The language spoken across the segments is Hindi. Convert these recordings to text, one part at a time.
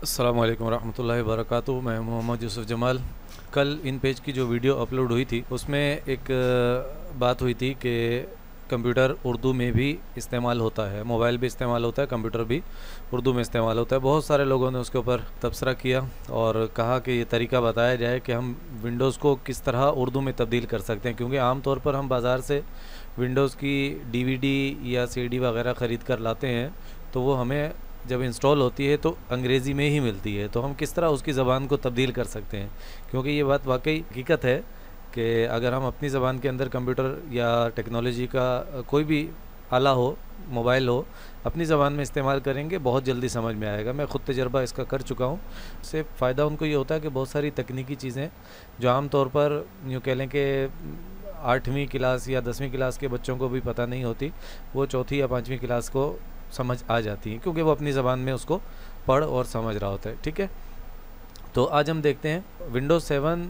अस्सलामु अलैकुम रहमतुल्लाहि व बरकातुहू। मैं मोहम्मद यूसुफ जमाल। कल इन पेज की जो वीडियो अपलोड हुई थी उसमें एक बात हुई थी कि कंप्यूटर उर्दू में भी इस्तेमाल होता है, मोबाइल भी इस्तेमाल होता है, कंप्यूटर भी उर्दू में इस्तेमाल होता है। बहुत सारे लोगों ने उसके ऊपर तबसरा किया और कहा कि ये तरीका बताया जाए कि हम विंडोज़ को किस तरह उर्दू में तब्दील कर सकते हैं, क्योंकि आम तौर पर हम बाज़ार से विंडोज़ की डीवीडी या सीडी वगैरह ख़रीद कर लाते हैं तो वो हमें जब इंस्टॉल होती है तो अंग्रेज़ी में ही मिलती है। तो हम किस तरह उसकी ज़बान को तब्दील कर सकते हैं, क्योंकि ये बात वाकई हकीकत है कि अगर हम अपनी ज़बान के अंदर कंप्यूटर या टेक्नोलॉजी का कोई भी आला हो, मोबाइल हो, अपनी ज़बान में इस्तेमाल करेंगे बहुत जल्दी समझ में आएगा। मैं ख़ुद तजर्बा इसका कर चुका हूँ। इससे फ़ायदा उनको ये होता है कि बहुत सारी तकनीकी चीज़ें जो आम तौर पर यूँ कह लें कि 8वीं क्लास या 10वीं क्लास के बच्चों को भी पता नहीं होती, वो 4थी या 5वीं क्लास को समझ आ जाती हैं, क्योंकि वो अपनी ज़बान में उसको पढ़ और समझ रहा होता है। ठीक है, तो आज हम देखते हैं विंडोज़ 7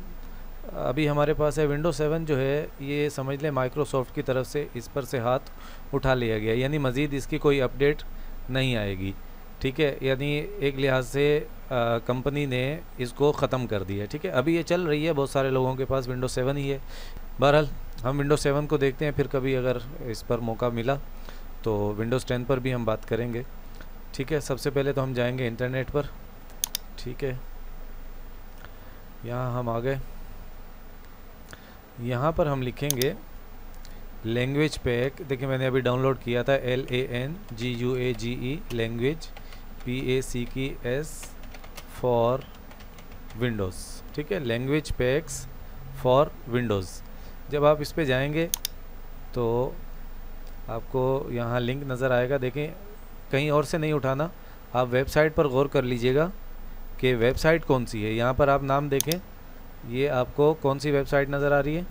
अभी हमारे पास है। विंडोज़ 7 जो है ये समझ लें माइक्रोसॉफ्ट की तरफ से इस पर से हाथ उठा लिया गया, यानी मज़ीद इसकी कोई अपडेट नहीं आएगी। ठीक है, यानी एक लिहाज से कंपनी ने इसको ख़त्म कर दिया। ठीक है, अभी ये चल रही है, बहुत सारे लोगों के पास विंडोज़ 7 ही है। बहरहाल हम विंडोज़ 7 को देखते हैं, फिर कभी अगर इस पर मौका मिला तो विंडोज़ 10 पर भी हम बात करेंगे। ठीक है, सबसे पहले तो हम जाएंगे इंटरनेट पर। ठीक है, यहाँ हम आ गए। यहाँ पर हम लिखेंगे लैंग्वेज पैक। देखिए मैंने अभी डाउनलोड किया था, LANGUAGE language PACKS for Windows. ठीक है, लैंग्वेज पैक्स फॉर विंडोज़। जब आप इस पे जाएंगे तो आपको यहाँ लिंक नज़र आएगा। देखें, कहीं और से नहीं उठाना, आप वेबसाइट पर गौर कर लीजिएगा कि वेबसाइट कौन सी है। यहाँ पर आप नाम देखें, ये आपको कौन सी वेबसाइट नज़र आ रही है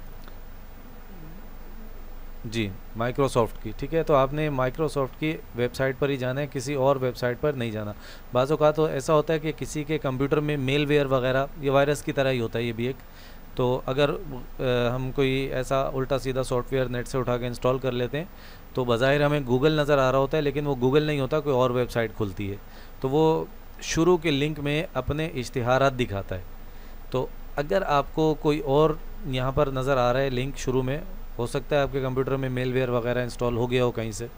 जी, माइक्रोसॉफ्ट की। ठीक है, तो आपने माइक्रोसॉफ्ट की वेबसाइट पर ही जाना है, किसी और वेबसाइट पर नहीं जाना। बाज़ औक़ात तो ऐसा होता है कि किसी के कंप्यूटर में मेलवेयर वगैरह, ये वायरस की तरह ही होता है ये भी एक। तो अगर हम कोई ऐसा उल्टा सीधा सॉफ्टवेयर नेट से उठा के इंस्टॉल कर लेते हैं तो बज़ाहिर हमें गूगल नज़र आ रहा होता है, लेकिन वो गूगल नहीं होता, कोई और वेबसाइट खुलती है। तो वो शुरू के लिंक में अपने इश्तिहारात दिखाता है। तो अगर आपको कोई और यहाँ पर नज़र आ रहा है लिंक शुरू में, हो सकता है आपके कंप्यूटर में मेलवेयर वगैरह इंस्टॉल हो गया हो कहीं से,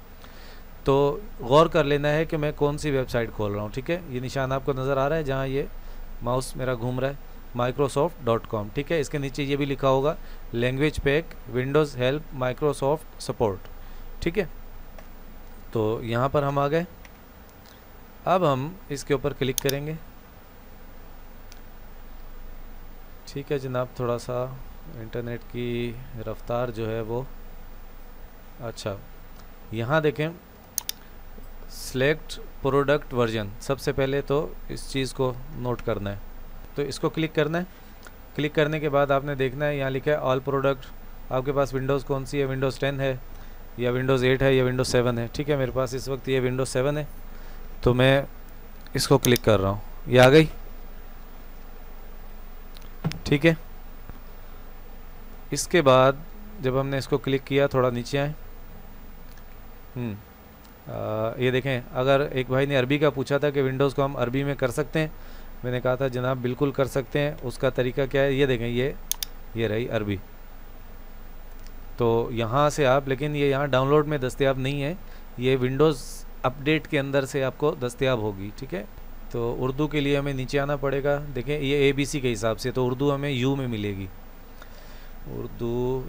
तो गौर कर लेना है कि मैं कौन सी वेबसाइट खोल रहा हूँ। ठीक है, ये निशान आपको नज़र आ रहा है जहाँ ये माउस मेरा घूम रहा है, microsoft.com। ठीक है, इसके नीचे ये भी लिखा होगा language pack Windows help Microsoft support. ठीक है, तो यहाँ पर हम आ गए। अब हम इसके ऊपर क्लिक करेंगे। ठीक है जनाब, थोड़ा सा इंटरनेट की रफ्तार जो है वो, अच्छा यहाँ देखें सिलेक्ट प्रोडक्ट वर्जन। सबसे पहले तो इस चीज़ को नोट करना है, तो इसको क्लिक करना है। क्लिक करने के बाद आपने देखना है यहाँ लिखा है ऑल प्रोडक्ट। आपके पास विंडोज़ कौन सी है, विंडोज़ 10 है या विंडोज़ 8 है या विंडोज़ 7 है। ठीक है, मेरे पास इस वक्त ये विंडोज़ 7 है, तो मैं इसको क्लिक कर रहा हूँ, ये आ गई। ठीक है, इसके बाद जब हमने इसको क्लिक किया, थोड़ा नीचे आए, ये देखें, अगर एक भाई ने अरबी का पूछा था कि विंडोज़ को हम अरबी में कर सकते हैं, मैंने कहा था जनाब बिल्कुल कर सकते हैं। उसका तरीका क्या है, ये देखें, ये रही अरबी। तो यहाँ से आप, लेकिन ये यहाँ डाउनलोड में दस्तयाब नहीं है, ये विंडोज़ अपडेट के अंदर से आपको दस्तयाब होगी। ठीक है, तो उर्दू के लिए हमें नीचे आना पड़ेगा। देखें ये ABC के हिसाब से, तो उर्दू हमें U में मिलेगी, उर्दू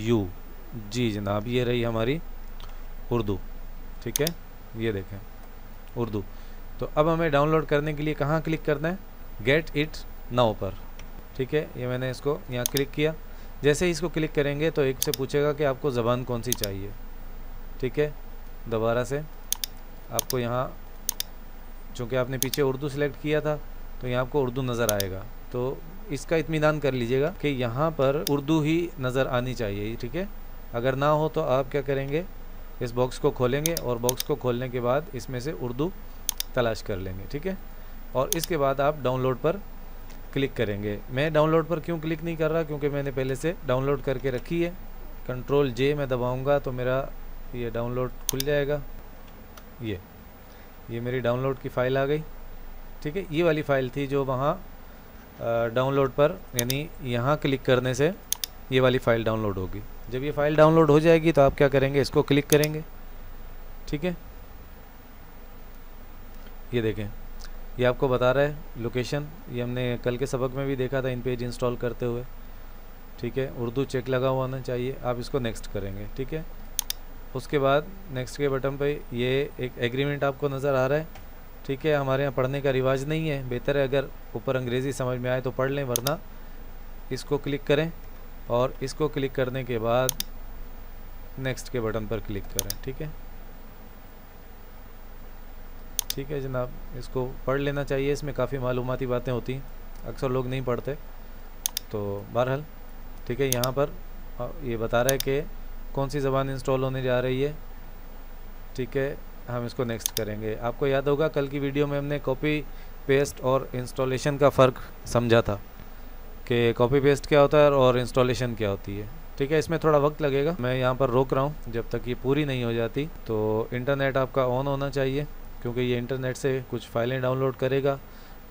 U। जी जनाब, ये रही हमारी उर्दू। ठीक है, ये देखें उर्दू। तो अब हमें डाउनलोड करने के लिए कहाँ क्लिक करना है, गेट इट नाउ पर। ठीक है, ये मैंने इसको यहाँ क्लिक किया। जैसे ही इसको क्लिक करेंगे तो एक से पूछेगा कि आपको ज़बान कौन सी चाहिए। ठीक है, दोबारा से आपको यहाँ, चूँकि आपने पीछे उर्दू सेलेक्ट किया था तो यहाँ आपको उर्दू नज़र आएगा, तो इसका इत्मीनान कर लीजिएगा कि यहाँ पर उर्दू ही नज़र आनी चाहिए। ठीक है, अगर ना हो तो आप क्या करेंगे, इस बॉक्स को खोलेंगे और बॉक्स को खोलने के बाद इसमें से उर्दू तलाश कर लेंगे। ठीक है, और इसके बाद आप डाउनलोड पर क्लिक करेंगे। मैं डाउनलोड पर क्यों क्लिक नहीं कर रहा, क्योंकि मैंने पहले से डाउनलोड करके रखी है। Ctrl J मैं दबाऊंगा तो मेरा ये डाउनलोड खुल जाएगा। ये ये मेरी डाउनलोड की फ़ाइल आ गई, ठीक है। ये वाली फ़ाइल थी जो वहाँ डाउनलोड पर, यानी यहाँ क्लिक करने से ये वाली फ़ाइल डाउनलोड होगी। जब ये फ़ाइल डाउनलोड हो जाएगी तो आप क्या करेंगे, इसको क्लिक करेंगे, ठीक है। ये देखें, ये आपको बता रहा है लोकेशन, ये हमने कल के सबक में भी देखा था इन पेज इंस्टॉल करते हुए, ठीक है। उर्दू चेक लगा हुआ होना चाहिए। आप इसको नेक्स्ट करेंगे, ठीक है। उसके बाद नेक्स्ट के बटन पे ये एक एग्रीमेंट आपको नज़र आ रहा है, ठीक है। हमारे यहाँ पढ़ने का रिवाज नहीं है, बेहतर है अगर ऊपर अंग्रेज़ी समझ में आए तो पढ़ लें, वरना इसको क्लिक करें और इसको क्लिक करने के बाद नेक्स्ट के बटन पर क्लिक करें, ठीक है। ठीक है जनाब, इसको पढ़ लेना चाहिए, इसमें काफ़ी मालूमाती बातें होती हैं, अक्सर लोग नहीं पढ़ते। तो बहरहाल ठीक है, यहाँ पर ये बता रहा है कि कौन सी ज़बान इंस्टॉल होने जा रही है, ठीक है। हम इसको नेक्स्ट करेंगे। आपको याद होगा कल की वीडियो में हमने कॉपी पेस्ट और इंस्टॉलेशन का फ़र्क समझा था कि कॉपी पेस्ट क्या होता है और इंस्टॉलेशन क्या होती है, ठीक है। इसमें थोड़ा वक्त लगेगा, मैं यहाँ पर रोक रहा हूँ जब तक ये पूरी नहीं हो जाती। तो इंटरनेट आपका ऑन होना चाहिए, क्योंकि ये इंटरनेट से कुछ फाइलें डाउनलोड करेगा।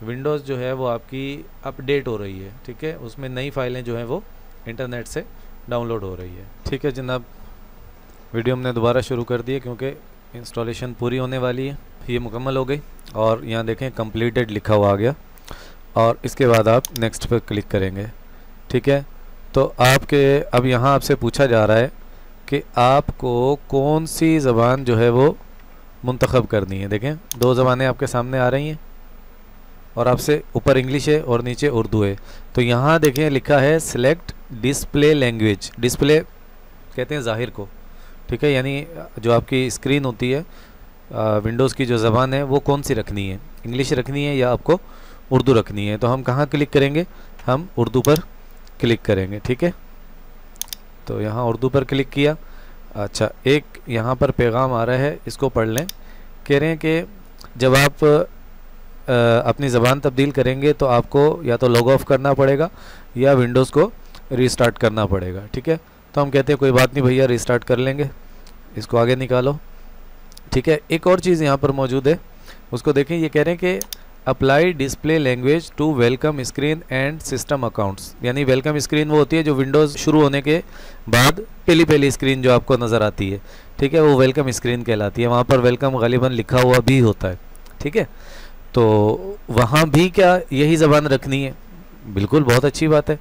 विंडोज़ जो है वो आपकी अपडेट हो रही है, ठीक है, उसमें नई फाइलें जो हैं वो इंटरनेट से डाउनलोड हो रही है, ठीक है जनाब। वीडियो हमने दोबारा शुरू कर दी है क्योंकि इंस्टॉलेशन पूरी होने वाली है। ये मुकम्मल हो गई और यहाँ देखें कंप्लीटेड लिखा हुआ आ गया, और इसके बाद आप नेक्स्ट पर क्लिक करेंगे, ठीक है। तो आपके अब यहाँ आपसे पूछा जा रहा है कि आपको कौन सी ज़बान जो है वो मुंतखब करनी है। देखें 2 ज़बानें आपके सामने आ रही हैं और आपसे ऊपर इंग्लिश है और नीचे उर्दू है। तो यहाँ देखें लिखा है सिलेक्ट डिस्प्ले लैंग्वेज। डिस्प्ले कहते हैं ज़ाहिर को, ठीक है, यानी जो आपकी स्क्रीन होती है विंडोज़ की जो ज़बान है वो कौन सी रखनी है, इंग्लिश रखनी है या आपको उर्दू रखनी है। तो हम कहाँ क्लिक करेंगे, हम उर्दू पर क्लिक करेंगे, ठीक है। तो यहाँ उर्दू पर क्लिक किया। अच्छा, एक यहाँ पर पैगाम आ रहा है, इसको पढ़ लें। कह रहे हैं कि जब आप अपनी ज़बान तब्दील करेंगे तो आपको या तो लॉग ऑफ करना पड़ेगा या विंडोज़ को रीस्टार्ट करना पड़ेगा, ठीक है। तो हम कहते हैं कोई बात नहीं भैया, रीस्टार्ट कर लेंगे, इसको आगे निकालो, ठीक है। एक और चीज़ यहाँ पर मौजूद है, उसको देखें। ये कह रहे हैं कि apply display language to welcome screen and system accounts, यानी वेलकम स्क्रीन वो होती है जो विंडोज़ शुरू होने के बाद पहली स्क्रीन जो आपको नज़र आती है, ठीक है, वो वेलकम स्क्रीन कहलाती है। वहाँ पर वेलकम गालिबन लिखा हुआ भी होता है, ठीक है। तो वहाँ भी क्या यही ज़बान रखनी है? बिल्कुल, बहुत अच्छी बात है,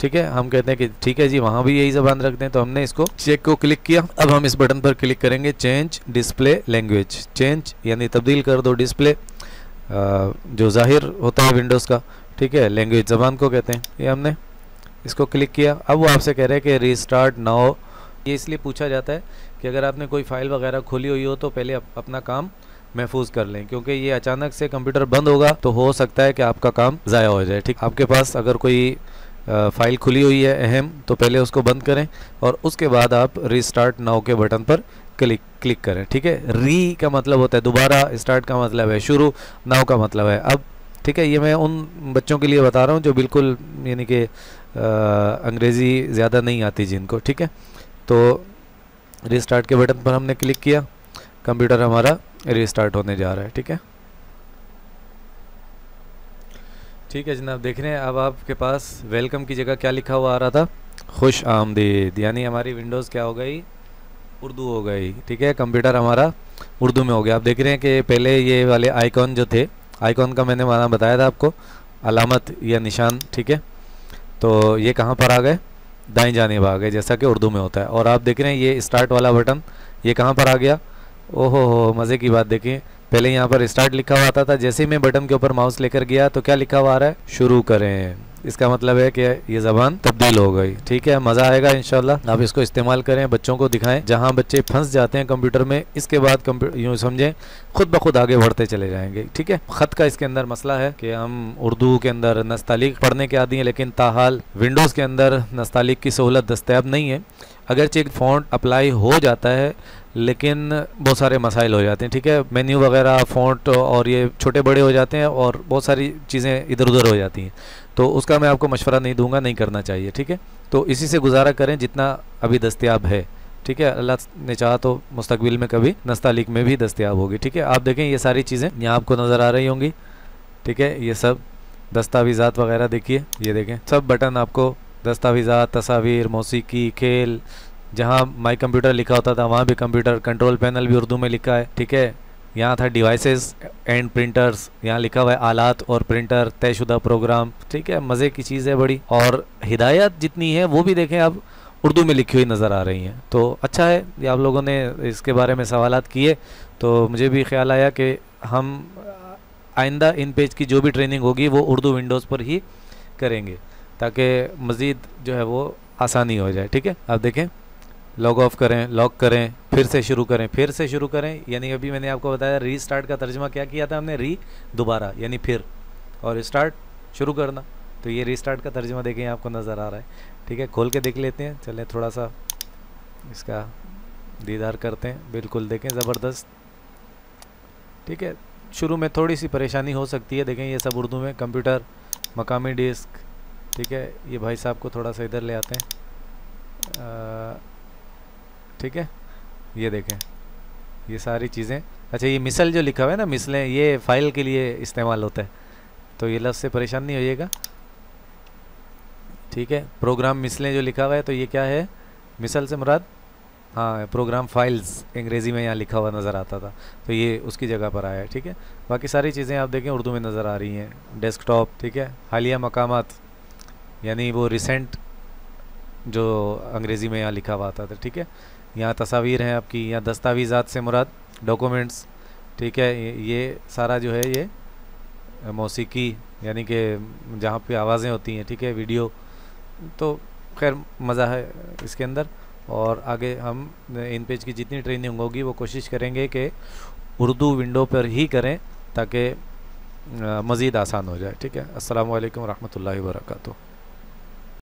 ठीक है। हम कहते हैं कि ठीक है जी, वहाँ भी यही ज़बान रख दें। तो हमने इसको चेक को क्लिक किया। अब हम इस बटन पर क्लिक करेंगे, चेंज डिस्प्ले लैंग्वेज। चेंज यानी तब्दील कर दो डिस्प्ले, जो ज़ाहिर होता है विंडोज़ का, ठीक है, लैंग्वेज ज़बान को कहते हैं। ये हमने इसको क्लिक किया। अब वो आपसे कह रहे हैं कि रीस्टार्ट नाउ। ये इसलिए पूछा जाता है कि अगर आपने कोई फ़ाइल वगैरह खोली हुई हो तो पहले अपना काम महफूज कर लें, क्योंकि ये अचानक से कंप्यूटर बंद होगा तो हो सकता है कि आपका काम ज़ाया हो जाए, ठीक। आपके पास अगर कोई फ़ाइल खुली हुई है अहम, तो पहले उसको बंद करें और उसके बाद आप रीस्टार्ट नाउ के बटन पर क्लिक करें, ठीक है। री का मतलब होता है दोबारा, स्टार्ट का मतलब है शुरू, नाउ का मतलब है अब, ठीक है। ये मैं उन बच्चों के लिए बता रहा हूँ जो बिल्कुल यानी कि अंग्रेज़ी ज़्यादा नहीं आती जिनको, ठीक है। तो रीस्टार्ट के बटन पर हमने क्लिक किया, कंप्यूटर हमारा रीस्टार्ट होने जा रहा है, ठीक है। ठीक है जनाब, देख रहे हैं अब आपके पास वेलकम की जगह क्या लिखा हुआ आ रहा था, खुश आमदीद, यानी हमारी विंडोज़ क्या हो गई, उर्दू हो गई, ठीक है। कंप्यूटर हमारा उर्दू में हो गया। आप देख रहे हैं कि पहले ये वाले आइकॉन जो थे, आइकॉन का मैंने माना बताया था आपको, अलामत या निशान, ठीक है। तो ये कहाँ पर आ गए, दाएं जानिब आ गए, जैसा कि उर्दू में होता है। और आप देख रहे हैं ये स्टार्ट वाला बटन, ये कहाँ पर आ गया, ओहो हो, मज़े की बात। देखिए पहले यहाँ पर स्टार्ट लिखा हुआ आता था, जैसे ही मैं बटन के ऊपर माउस लेकर गया तो क्या लिखा हुआ आ रहा है, शुरू करें। इसका मतलब है कि ये ज़बान तब्दील हो गई, ठीक है। मज़ा आएगा इंशाल्लाह, आप इसको इस्तेमाल करें, बच्चों को दिखाएं। जहाँ बच्चे फंस जाते हैं कंप्यूटर में, इसके बाद कंप्यूटर यूँ समझें खुद ब खुद आगे बढ़ते चले जाएंगे, ठीक है। ख़त का इसके अंदर मसला है कि हम उर्दू के अंदर नस्तालीक पढ़ने के आदी हैं, लेकिन ताहाल विंडोज़ के अंदर नस्तालीक की सहूलत दस्तयाब नहीं है। अगरचे एक फ़ॉन्ट अप्लाई हो जाता है लेकिन बहुत सारे मसाइल हो जाते हैं, ठीक है। मेन्यू वगैरह फ़ॉन्ट और ये छोटे बड़े हो जाते हैं और बहुत सारी चीज़ें इधर उधर हो जाती हैं, तो उसका मैं आपको मशवरा नहीं दूंगा, नहीं करना चाहिए, ठीक है। तो इसी से गुजारा करें जितना अभी दस्तयाब है, ठीक है। अल्लाह ने चाहा तो मुस्तकबिल में कभी नस्तालिक में भी दस्तयाब होगी। ठीक है, आप देखें ये सारी चीज़ें यहाँ आपको नज़र आ रही होंगी। ठीक है, ये सब दस्तावेज़ात वगैरह देखिए, ये देखें सब बटन आपको दस्तावेज़ात, तस्वीर, मौसीकी, खेल, जहाँ माई कंप्यूटर लिखा होता था वहाँ भी कंप्यूटर, कंट्रोल पैनल भी उर्दू में लिखा है। ठीक है, यहाँ था डिवाइसेस एंड प्रिंटर्स, यहाँ लिखा हुआ है आलात और प्रिंटर, तयशुदा प्रोग्राम। ठीक है, मज़े की चीज़ है बड़ी। और हिदायत जितनी है वो भी देखें आप उर्दू में लिखी हुई नज़र आ रही हैं। तो अच्छा है, ये आप लोगों ने इसके बारे में सवालात किए तो मुझे भी ख्याल आया कि हम आइंदा इन पेज की जो भी ट्रेनिंग होगी वो उर्दू विंडोज़ पर ही करेंगे ताकि मज़ीद जो है वो आसानी हो जाए। ठीक है, आप देखें लॉग ऑफ करें, लॉक करें, फिर से शुरू करें, फिर से शुरू करें, यानी अभी मैंने आपको बताया रीस्टार्ट का तर्जुमा क्या किया था हमने, दोबारा यानी फिर, और स्टार्ट शुरू करना। तो ये रीस्टार्ट का तर्जुमा देखें आपको नज़र आ रहा है। ठीक है, खोल के देख लेते हैं, चलें थोड़ा सा इसका दीदार करते हैं। बिल्कुल देखें ज़बरदस्त। ठीक है, शुरू में थोड़ी सी परेशानी हो सकती है, देखें ये सब उर्दू में, कंप्यूटर, मकामी डिस्क। ठीक है, ये भाई साहब को थोड़ा सा इधर ले आते हैं। ठीक है, ये देखें ये सारी चीज़ें। अच्छा, ये मिसल जो लिखा हुआ है ना, मिसलें, ये फ़ाइल के लिए इस्तेमाल होता है, तो ये लफ्ज़ से परेशान नहीं होइएगा। ठीक है, प्रोग्राम मिसलें जो लिखा हुआ है तो ये क्या है, मिसल से मुराद, हाँ प्रोग्राम फाइल्स अंग्रेज़ी में यहाँ लिखा हुआ नज़र आता था, तो ये उसकी जगह पर आया है। ठीक है, बाकी सारी चीज़ें आप देखें उर्दू में नज़र आ रही हैं। डेस्कटॉप, ठीक है, हालिया मकामात यानी वो रिसेंट जो अंग्रेज़ी में यहाँ लिखा हुआ था। ठीक है, यहाँ तस्वीर हैं आपकी, यहाँ दस्तावेज़ात से मुराद डॉक्यूमेंट्स। ठीक है, ये सारा जो है ये मौसीकी यानी कि जहाँ पे आवाज़ें होती हैं। ठीक है, वीडियो, तो खैर मज़ा है इसके अंदर। और आगे हम इन पेज की जितनी ट्रेनिंग होगी वो कोशिश करेंगे कि उर्दू विंडो पर ही करें ताकि मज़ीद आसान हो जाए। ठीक है, अस्सलामु अलैकुम रहमतुल्लाहि व बरकातुहू।